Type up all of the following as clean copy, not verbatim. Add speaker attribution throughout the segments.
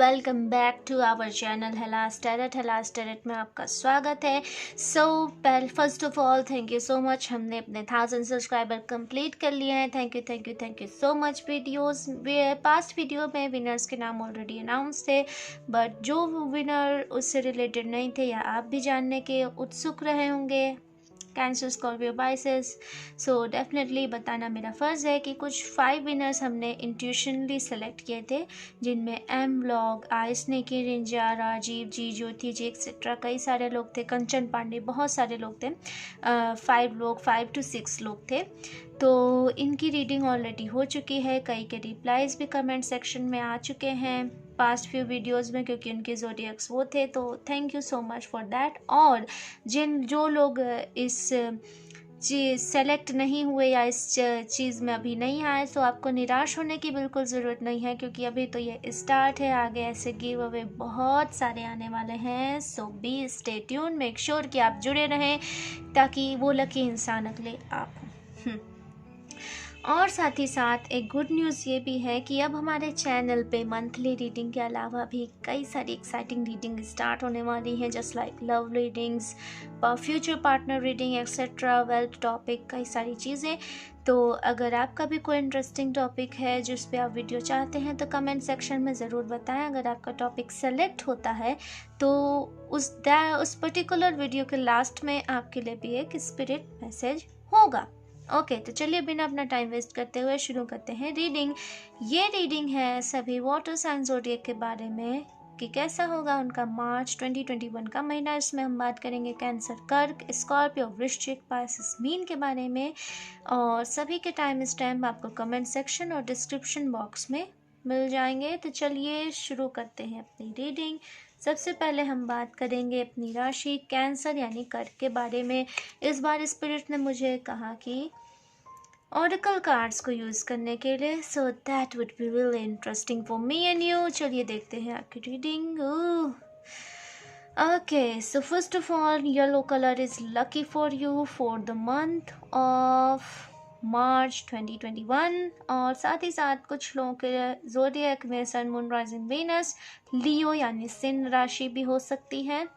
Speaker 1: Welcome back to our channel हेलास tarot में आपका स्वागत है। First of all thank you so much. हमने अपने 1000 सब्सक्राइबर कंप्लीट कर लिए हैं। Thank you so much. Past video में विनर्स के नाम ऑलरेडी अनाउंस थे, बट जो विनर उससे रिलेटेड नहीं थे या आप भी जानने के उत्सुक रहे होंगे, cancer, Scorpio, biases, so definitely बताना मेरा फ़र्ज़ है कि कुछ 5 विनर्स हमने इंट्यूशनली सेलेक्ट किए थे, जिनमें एम ब्लॉग, आइस नेकी रिंजा, राजीव जी, ज्योति जी एक्सेट्रा कई सारे लोग थे, कंचन पांडे, बहुत सारे लोग थे। 5 to 6 लोग थे। तो इनकी रीडिंग ऑलरेडी हो चुकी है, कई के रिप्लाइज भी कमेंट सेक्शन में आ चुके हैं पास्ट फ्यू वीडियोस में, क्योंकि उनके ज़ोडिएक्स वो थे। तो thank you so much for that. और जो लोग इस चीज़ सेलेक्ट नहीं हुए या इस चीज़ में अभी नहीं आए, तो आपको निराश होने की बिल्कुल ज़रूरत नहीं है, क्योंकि अभी तो ये स्टार्ट है। आगे ऐसे गिव अवे बहुत सारे आने वाले हैं। So be stay tune, make sure कि आप जुड़े रहें ताकि वो लकी इंसान अगले आप हों। और साथ ही साथ एक गुड न्यूज़ ये भी है कि अब हमारे चैनल पे मंथली रीडिंग के अलावा भी कई सारी एक्साइटिंग रीडिंग स्टार्ट होने वाली हैं, just like love readings, future partner reading etcetera, wealth topic, कई सारी चीज़ें। तो अगर आपका भी कोई इंटरेस्टिंग टॉपिक है जिस पे आप वीडियो चाहते हैं तो कमेंट सेक्शन में ज़रूर बताएं। अगर आपका टॉपिक सेलेक्ट होता है तो उस पर्टिकुलर वीडियो के लास्ट में आपके लिए भी एक स्पिरिट मैसेज होगा। ओके, तो चलिए बिना अपना टाइम वेस्ट करते हुए शुरू करते हैं रीडिंग। ये रीडिंग है सभी वाटर साइन ज़ोडिएक के बारे में कि कैसा होगा उनका मार्च 2021 का महीना। इसमें हम बात करेंगे कैंसर, कर्क, स्कॉर्पियो, वृश्चिक, पाइसेस, मीन के बारे में। और सभी के टाइम स्टैम्प आपको कमेंट सेक्शन और डिस्क्रिप्शन बॉक्स में मिल जाएंगे। तो चलिए शुरू करते हैं अपनी रीडिंग। सबसे पहले हम बात करेंगे अपनी राशि कैंसर यानी कर्क के बारे में। इस बार स्पिरिट ने मुझे कहा कि ऑरेकल कार्ड्स को यूज़ करने के लिए, so that would be really interesting for me and you. चलिए देखते हैं आपकी reading. Okay, so first of all yellow colour is lucky for you for the month of March 2021। और साथ ही साथ कुछ लोगों के ज़ोडिएक में सन, मून, राइजिंग, वीनस, लियो यानी सिन राशि भी हो सकती है।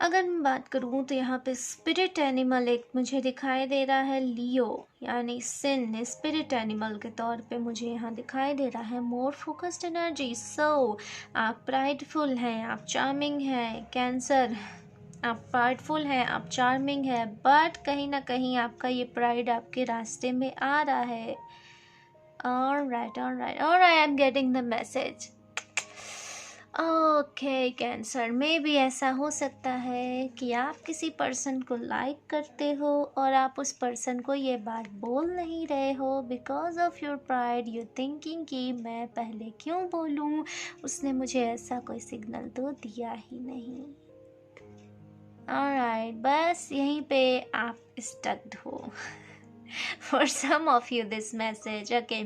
Speaker 1: अगर मैं बात करूँ तो यहाँ पे स्पिरिट एनिमल एक मुझे दिखाई दे रहा है, लियो यानी सिन स्पिरिट एनिमल के तौर पे मुझे यहाँ दिखाई दे रहा है। More focused energy. सो आप प्राइडफुल हैं, आप चार्मिंग हैं कैंसर, आप प्राइडफुल हैं, आप चार्मिंग हैं, बट कहीं ना कहीं आपका ये प्राइड आपके रास्ते में आ रहा है। Alright, I am getting the message. Okay cancer, में भी ऐसा हो सकता है कि आप किसी पर्सन को लाइक करते हो और आप उस पर्सन को ये बात बोल नहीं रहे हो because of your pride. You thinking कि मैं पहले क्यों बोलूँ, उसने मुझे ऐसा कोई सिग्नल तो दिया ही नहीं। ऑलराइट, बस यहीं पे आप स्टक्ड हो। For some of you this message, okay,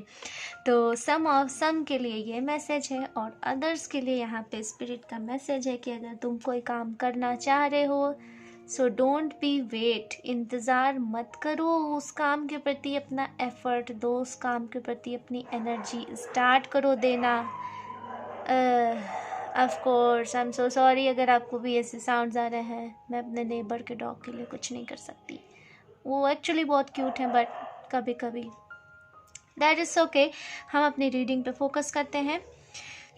Speaker 1: तो सम के लिए ये मैसेज है और अदर्स के लिए यहाँ पे स्पिरिट का मैसेज है कि अगर तुम कोई काम करना चाह रहे हो, सो डोंट बी वेट, इंतज़ार मत करो, उस काम के प्रति अपना एफर्ट दो, उस काम के प्रति अपनी एनर्जी स्टार्ट करो देना। Of course I am so sorry अगर आपको भी ऐसे साउंड्स आ रहे हैं। मैं अपने नेबर के डॉग के लिए कुछ नहीं कर सकती, वो एक्चुअली बहुत क्यूट हैं, बट कभी कभी दैट इज़ ओके। हम अपनी रीडिंग पे फोकस करते हैं।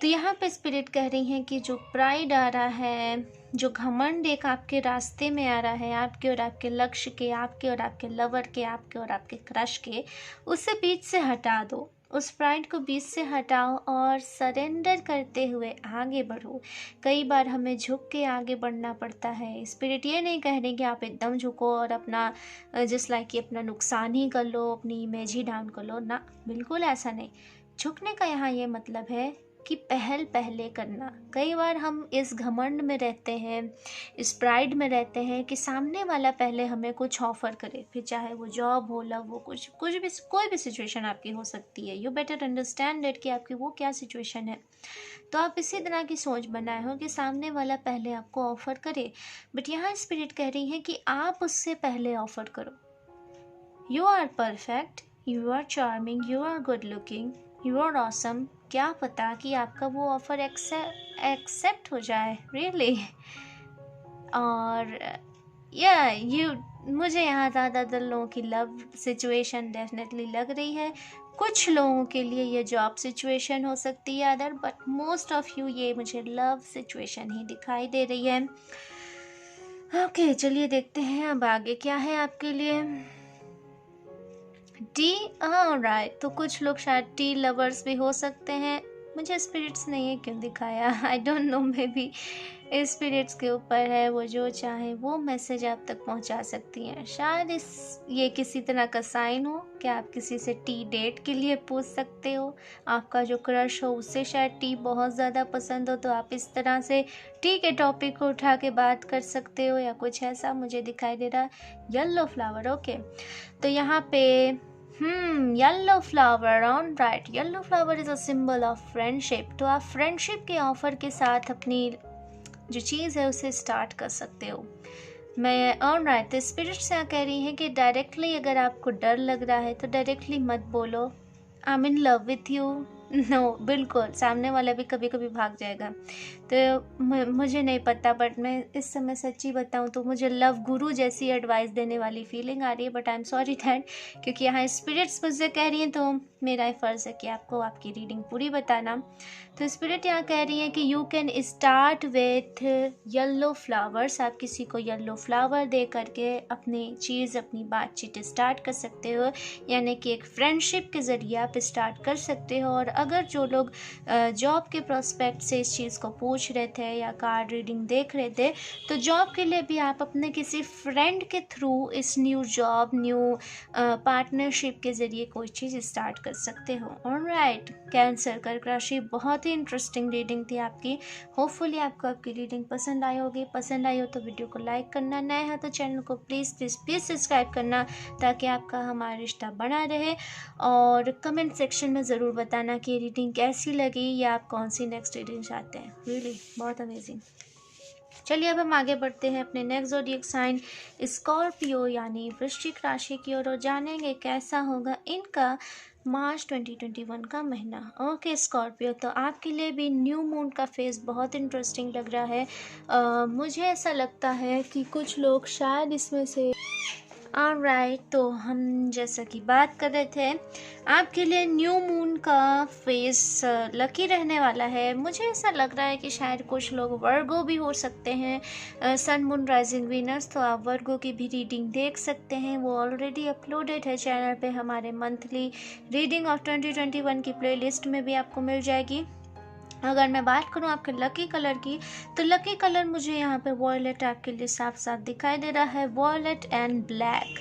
Speaker 1: तो यहाँ पे स्पिरिट कह रही हैं कि जो प्राइड आ रहा है, जो घमंड एक आपके रास्ते में आ रहा है, आपके और आपके लक्ष्य के, आपके और आपके लवर के, आपके और आपके क्रश के, उसे बीच से हटा दो। उस प्राइड को बीच से हटाओ और सरेंडर करते हुए आगे बढ़ो। कई बार हमें झुक के आगे बढ़ना पड़ता है। स्पिरिट ये नहीं कह रही कि आप एकदम झुको और अपना जस्ट लाइक कि अपना नुकसान ही कर लो, अपनी इमेज ही डाउन कर लो ना, बिल्कुल ऐसा नहीं। झुकने का यहाँ ये मतलब है कि पहले करना। कई बार हम इस घमंड में रहते हैं, इस प्राइड में रहते हैं कि सामने वाला पहले हमें कुछ ऑफ़र करे, फिर चाहे वो जॉब हो, लव हो, कुछ भी, कोई भी सिचुएशन आपकी हो सकती है। यू बेटर अंडरस्टैंड इट कि आपकी वो क्या सिचुएशन है। तो आप इसी तरह की सोच बनाए हो कि सामने वाला पहले आपको ऑफ़र करे, बट यहाँ स्पिरिट कह रही है कि आप उससे पहले ऑफ़र करो। You are perfect, you are charming, you are good looking, you are awesome, क्या पता कि आपका वो ऑफ़र एक्सेप्ट हो जाए, रियली। और मुझे यहाँ ज़्यादातर लोगों की लव सिचुएशन डेफिनेटली लग रही है। कुछ लोगों के लिए ये जॉब सिचुएशन हो सकती है other, but most of you ये मुझे लव सिचुएशन ही दिखाई दे रही है। ओके, चलिए देखते हैं अब आगे क्या है आपके लिए। टी, राइट, तो कुछ लोग शायद टी लवर्स भी हो सकते हैं। मुझे स्पिरिट्स ने ये क्यों दिखाया, I don't know, maybe spirits के ऊपर है, वो जो चाहे वो मैसेज आप तक पहुंचा सकती हैं। शायद ये किसी तरह का साइन हो कि आप किसी से टी डेट के लिए पूछ सकते हो। आपका जो क्रश हो उससे शायद टी बहुत ज़्यादा पसंद हो, तो आप इस तरह से टी के टॉपिक को उठा के बात कर सकते हो, या कुछ ऐसा मुझे दिखाई दे रहा है। येलो फ्लावर, ओके, तो यहाँ पे yellow flower, on right, yellow flower is a symbol of friendship. तो आप फ्रेंडशिप के ऑफर के साथ अपनी जो चीज़ है उसे स्टार्ट कर सकते हो। मैं ऑन राइट, स्पिरिट्स यहाँ कह रही हैं कि डायरेक्टली अगर आपको डर लग रहा है तो डायरेक्टली मत बोलो I am in love with you. No, बिल्कुल, सामने वाला भी कभी कभी भाग जाएगा। तो मुझे नहीं पता, बट मैं इस समय सच्ची बताऊं तो मुझे लव गुरु जैसी एडवाइस देने वाली फीलिंग आ रही है, but I am sorry that, क्योंकि यहाँ स्पिरिट्स मुझसे कह रही हैं तो मेरा फ़र्ज़ है कि आपको आपकी रीडिंग पूरी बताना। तो स्पिरिट यहाँ कह रही हैं कि you can start with yellow flowers. आप किसी को येलो फ्लावर दे करके अपनी चीज़, अपनी बातचीत स्टार्ट कर सकते हो, यानी कि एक फ्रेंडशिप के ज़रिए आप स्टार्ट कर सकते हो। और अगर जो लोग जॉब के प्रोस्पेक्ट से इस चीज़ को पूछ रहे थे या कार्ड रीडिंग देख रहे थे, तो जॉब के लिए भी आप अपने किसी फ्रेंड के थ्रू इस न्यू जॉब, न्यू पार्टनरशिप के ज़रिए कोई चीज़ स्टार्ट कर सकते हो। ऑलराइट, कैंसर, कर्क राशि, बहुत ही इंटरेस्टिंग रीडिंग थी आपकी। होपफुली आपको आपकी रीडिंग पसंद आई होगी। पसंद आई हो तो वीडियो को लाइक करना, नए है तो चैनल को प्लीज़ प्लीज़ प्लीज़ सब्सक्राइब करना, ताकि आपका हमारा रिश्ता बना रहे। और कमेंट सेक्शन में ज़रूर बताना कि रीडिंग कैसी लगी या आप कौन सी नेक्स्ट रीडिंग चाहते हैं। रियली बहुत अमेजिंग। चलिए अब हम आगे बढ़ते हैं अपने नेक्स्ट ज़ोडिएक साइन स्कॉर्पियो यानी वृश्चिक राशि की ओर, और जानेंगे कैसा होगा इनका मार्च 2021 का महीना। ओके स्कॉर्पियो, तो आपके लिए भी न्यू मून का फेस बहुत इंटरेस्टिंग लग रहा है। मुझे ऐसा लगता है कि कुछ लोग शायद इसमें से ऑलराइट, तो हम जैसा कि बात कर रहे थे, आपके लिए न्यू मून का फेस लकी रहने वाला है। मुझे ऐसा लग रहा है कि शायद कुछ लोग वर्गो भी हो सकते हैं, सन मून राइजिंग वीनस, तो आप वर्गो की भी रीडिंग देख सकते हैं। वो ऑलरेडी अपलोडेड है चैनल पे, हमारे मंथली रीडिंग ऑफ 2021 की प्लेलिस्ट में भी आपको मिल जाएगी। अगर मैं बात करूं आपके लकी कलर की, तो लकी कलर मुझे यहाँ पे वॉयलेट आपके लिए साफ साफ दिखाई दे रहा है। Violet and black,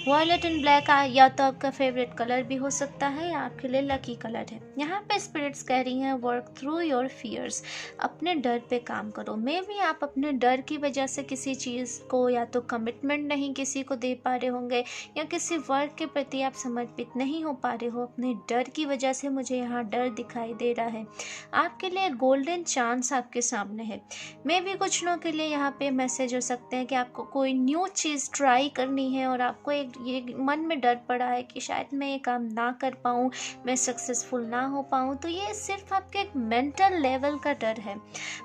Speaker 1: violet and black या तो आपका फेवरेट कलर भी हो सकता है या आपके लिए लकी कलर है। यहाँ पे स्पिरिट्स कह रही हैं वर्क थ्रू योर फियर्स, अपने डर पे काम करो। मे भी आप अपने डर की वजह से किसी चीज़ को या तो कमिटमेंट नहीं किसी को दे पा रहे होंगे, या किसी वर्क के प्रति आप समर्पित नहीं हो पा रहे हो। अपने डर की वजह से मुझे यहाँ डर दिखाई दे रहा है। आपके लिए गोल्डन चांस आपके सामने है। मे भी कुछ लोगों के लिए यहाँ पे मैसेज हो सकते हैं कि आपको कोई न्यू चीज़ ट्राई करनी है और आपको एक ये मन में डर पड़ा है कि शायद मैं ये काम ना कर पाऊँ, मैं सक्सेसफुल ना हो पाऊँ। तो ये सिर्फ आपके एक मेंटल लेवल का डर है।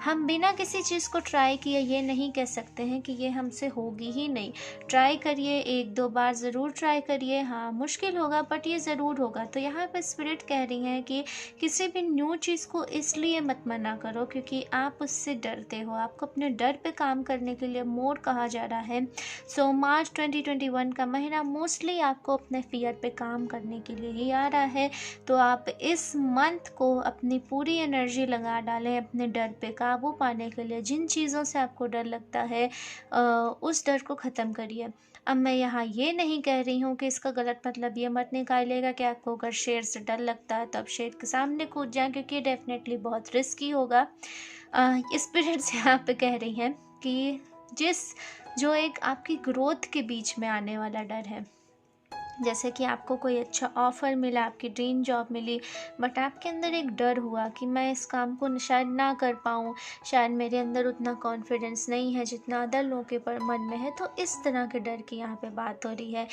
Speaker 1: हम बिना किसी चीज़ को ट्राई किए ये नहीं कह सकते हैं कि ये हमसे होगी ही नहीं। ट्राई करिए, एक दो बार ज़रूर ट्राई करिए। हाँ मुश्किल होगा बट ये ज़रूर होगा। तो यहाँ पे स्पिरिट कह रही हैं कि किसी भी न्यू चीज़ को इसलिए मत मना करो क्योंकि आप उससे डरते हो। आपको अपने डर पे काम करने के लिए मोड कहा जा रहा है। सो मार्च 2021 का महीना मोस्टली आपको अपने फियर पे काम करने के लिए ही आ रहा है। तो आप इस मंथ को अपनी पूरी एनर्जी लगा डालें अपने डर पे काबू पाने के लिए। जिन चीज़ों से आपको डर लगता है उस डर को ख़त्म करिए। अब मैं यहाँ ये नहीं कह रही हूँ कि इसका गलत मतलब ये मत निकालिएगा कि आपको अगर शेर से डर लगता है तो आप शेर के सामने कूद जाएं, क्योंकि डेफिनेटली बहुत रिस्की होगा। स्पिरिट्स यहाँ पे कह रही हैं कि जो एक आपकी ग्रोथ के बीच में आने वाला डर है, जैसे कि आपको कोई अच्छा ऑफ़र मिला, आपकी ड्रीम जॉब मिली, बट आपके अंदर एक डर हुआ कि मैं इस काम को शायद ना कर पाऊँ, शायद मेरे अंदर उतना कॉन्फिडेंस नहीं है जितना अदर लोगों के पर मन में है। तो इस तरह के डर की यहाँ पे बात हो रही है।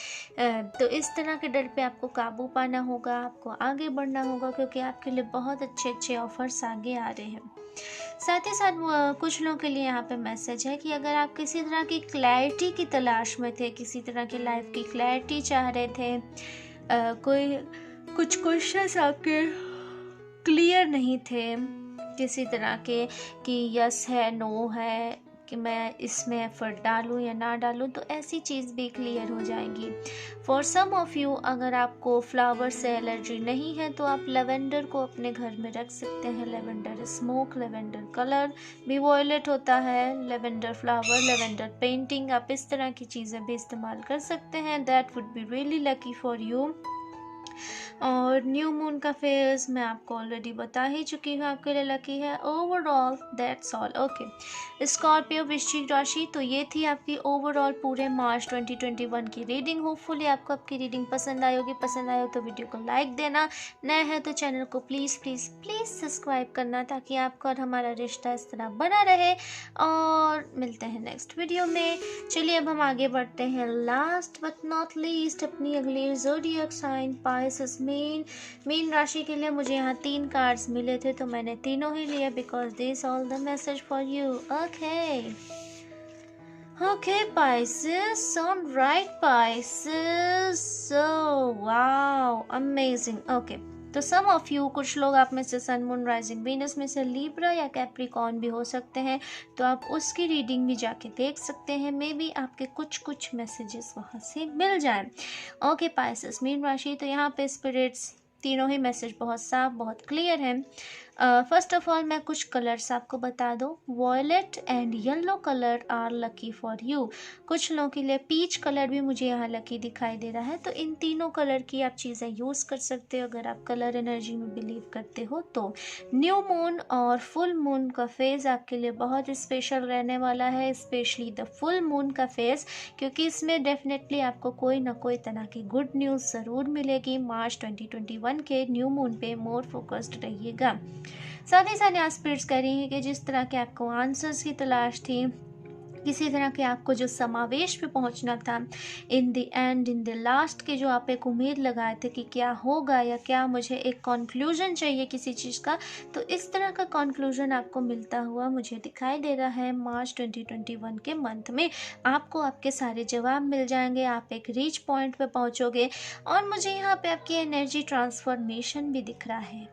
Speaker 1: तो इस तरह के डर पे आपको काबू पाना होगा, आपको आगे बढ़ना होगा, क्योंकि आपके लिए बहुत अच्छे अच्छे ऑफ़र्स आगे आ रहे हैं। साथ ही साथ कुछ लोगों के लिए यहाँ पे मैसेज है कि अगर आप किसी तरह की क्लैरिटी की तलाश में थे, किसी तरह की लाइफ की क्लैरिटी चाह रहे थे, कोई कुछ क्वेश्चंस आपके क्लियर नहीं थे किसी तरह के, कि यस है नो है, कि मैं इसमें एफर्ट डालूं या ना डालूं, तो ऐसी चीज़ भी क्लियर हो जाएगी। फॉर सम ऑफ यू, अगर आपको फ्लावर से एलर्जी नहीं है तो आप लेवेंडर को अपने घर में रख सकते हैं। लेवेंडर स्मोक, लेवेंडर कलर भी वॉयलेट होता है, लेवेंडर फ्लावर, लेवेंडर पेंटिंग, आप इस तरह की चीज़ें भी इस्तेमाल कर सकते हैं। That would be really lucky for you. और न्यू मून का फेज मैं आपको ऑलरेडी बता ही चुकी हूँ, आपके लिए लकी है। Overall that's all. Okay, Scorpio वृश्चिक राशि, तो ये थी आपकी ओवरऑल पूरे मार्च 2021 की रीडिंग। होपफुली आपको आपकी रीडिंग पसंद आई होगी। पसंद आई हो तो वीडियो को लाइक देना, नए हैं तो चैनल को प्लीज़ प्लीज़ प्लीज़ सब्सक्राइब करना, ताकि आपका और हमारा रिश्ता इस तरह बना रहे। और मिलते हैं नेक्स्ट वीडियो में। चलिए अब हम आगे बढ़ते हैं। लास्ट बट नॉट लीस्ट, अपनी अगली ज़ोडिएक साइन पाइसेस मीन राशि के लिए मुझे यहाँ 3 कार्ड्स मिले थे, तो मैंने तीनों ही लिए, because this all the message for you. Okay Pisces, all right Pisces, so wow, amazing. Okay, तो सम ऑफ यू, कुछ लोग आप में से सन मून राइजिंग वीनस में से लिब्रा या कैप्रिकॉर्न भी हो सकते हैं, तो आप उसकी रीडिंग भी जाके देख सकते हैं। मे बी आपके कुछ मैसेजेस वहाँ से मिल जाए। ओके Pisces मीन राशि, तो यहाँ पे स्पिरिट्स तीनों ही मैसेज बहुत साफ, बहुत क्लियर है। फर्स्ट ऑफ ऑल मैं कुछ कलर्स आपको बता दूं। Violet and yellow colour are lucky for you. कुछ लोगों के लिए पीच कलर भी मुझे यहाँ लकी दिखाई दे रहा है। तो इन तीनों कलर की आप चीज़ें यूज़ कर सकते हो अगर आप कलर एनर्जी में बिलीव करते हो तो। न्यू मून और फुल मून का फेज़ आपके लिए बहुत स्पेशल रहने वाला है, स्पेशली द फुल मून का फेज़, क्योंकि इसमें डेफिनेटली आपको कोई ना कोई तरह की गुड न्यूज़ ज़रूर मिलेगी। मार्च 2021 के न्यू मून पे मोर फोकस्ड रहिएगा। साथ ही साथ यहाँ स्पिरिट्स कह रही हैं कि जिस तरह के आपको आंसर्स की तलाश थी, किसी तरह के आपको जो समावेश पे पहुंचना था, in the end, in the last के जो आप एक उम्मीद लगाए थे कि क्या होगा या क्या मुझे एक कंक्लूजन चाहिए किसी चीज़ का, तो इस तरह का कंक्लूजन आपको मिलता हुआ मुझे दिखाई दे रहा है। मार्च 2021 के मंथ में आपको आपके सारे जवाब मिल जाएंगे, आप एक रीच पॉइंट पे पहुंचोगे। और मुझे यहाँ पे आपकी एनर्जी ट्रांसफॉर्मेशन भी दिख रहा है।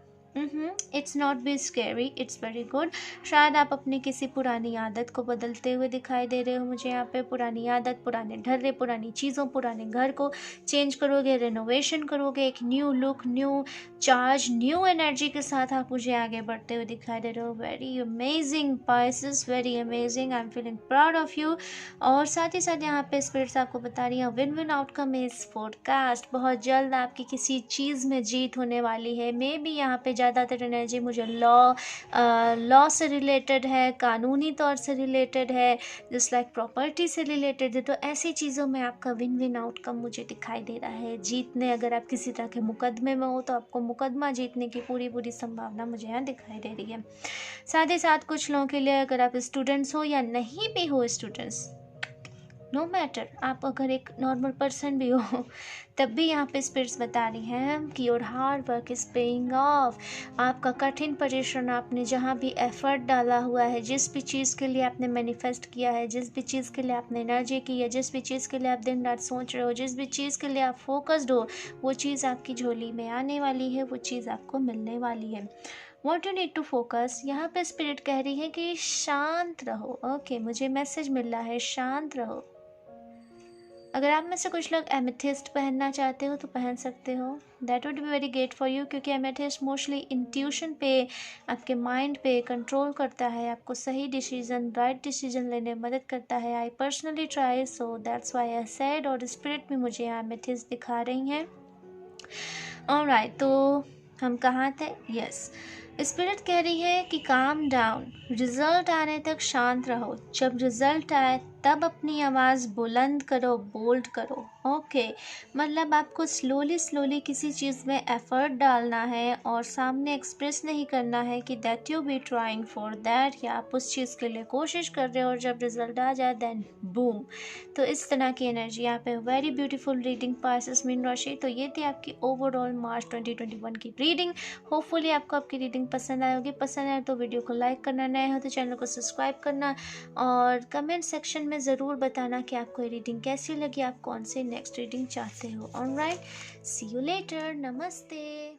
Speaker 1: It's not be scary, it's very good. शायद आप अपनी किसी पुरानी आदत को बदलते हुए दिखाई दे रहे हो मुझे यहाँ पे। पुरानी आदत, पुराने ढर्रे, पुरानी चीज़ों, पुराने घर को चेंज करोगे, रेनोवेशन करोगे, एक new look, new charge, new energy के साथ आप मुझे आगे बढ़ते हुए दिखाई दे रहे हो। Very amazing Pisces, very amazing, I am feeling proud of you. और साथ ही साथ यहाँ पे स्पिरिट्स आपको बता रही हैं win win outcome is forecast. बहुत जल्द आपकी किसी चीज़ में जीत होने वाली है। मे बी यहाँ पे ज़्यादातर एनर्जी मुझे लॉ से रिलेटेड है, कानूनी तौर से रिलेटेड है, जस्ट लाइक प्रॉपर्टी से रिलेटेड है। तो ऐसी चीज़ों में आपका विन विन आउटकम मुझे दिखाई दे रहा है। जीतने, अगर आप किसी तरह के मुकदमे में हो तो आपको मुकदमा जीतने की पूरी संभावना मुझे यहाँ दिखाई दे रही है। साथ ही साथ कुछ लोगों के लिए, अगर आप स्टूडेंट्स हो या नहीं भी हो स्टूडेंट्स, नो मैटर, आप अगर एक नॉर्मल पर्सन भी हो, तब भी यहाँ पे स्पिरिट्स बता रही हैं कि your hard work is paying off. आपका कठिन परिश्रम, आपने जहाँ भी एफर्ट डाला हुआ है, जिस भी चीज़ के लिए आपने मैनिफेस्ट किया है, जिस भी चीज़ के लिए आपने एनर्जी की है, जिस भी चीज़ के लिए आप दिन रात सोच रहे हो, जिस भी चीज़ के लिए आप फोकस्ड हो, वो चीज़ आपकी झोली में आने वाली है, वो चीज़ आपको मिलने वाली है। What you need to focus, यहाँ पे स्पिरिट कह रही है कि शांत रहो। ओके, मुझे मैसेज मिल रहा है शांत रहो। अगर आप में से कुछ लोग एमेथिस्ट पहनना चाहते हो तो पहन सकते हो, that would be very great for you, क्योंकि एमेथिस्ट मोस्टली इंट्यूशन पे, आपके माइंड पे कंट्रोल करता है, आपको सही डिसीजन, राइट डिसीजन लेने में मदद करता है। I personally try, so that's why I said. और स्पिरिट भी मुझे एमेथिस्ट दिखा रही हैं। ऑलराइट, तो हम कहाँ थे? यस, स्पिरिट कह रही है कि काम डाउन, रिजल्ट आने तक शांत रहो। जब रिजल्ट आए तब अपनी आवाज़ बुलंद करो, बोल्ड करो। ओके, मतलब आपको स्लोली स्लोली किसी चीज़ में एफर्ट डालना है और सामने एक्सप्रेस नहीं करना है कि that you be trying for that, या आप उस चीज़ के लिए कोशिश कर रहे हो और जब रिजल्ट आ जाए देन बूम। तो इस तरह की एनर्जी यहाँ पे। Very beautiful reading passes mean राशि। तो ये थी आपकी ओवरऑल मार्च 2021 की रीडिंग। होपफुली आपको आपकी रीडिंग पसंद आई होगी। पसंद आए तो वीडियो को लाइक करना, नए हो तो चैनल को सब्सक्राइब करना और कमेंट सेक्शन में ज़रूर बताना कि आपको ये रीडिंग कैसी लगी, आप कौन से नेक्स्ट रीडिंग चाहते हो। ऑलराइट, सी यू लेटर, नमस्ते।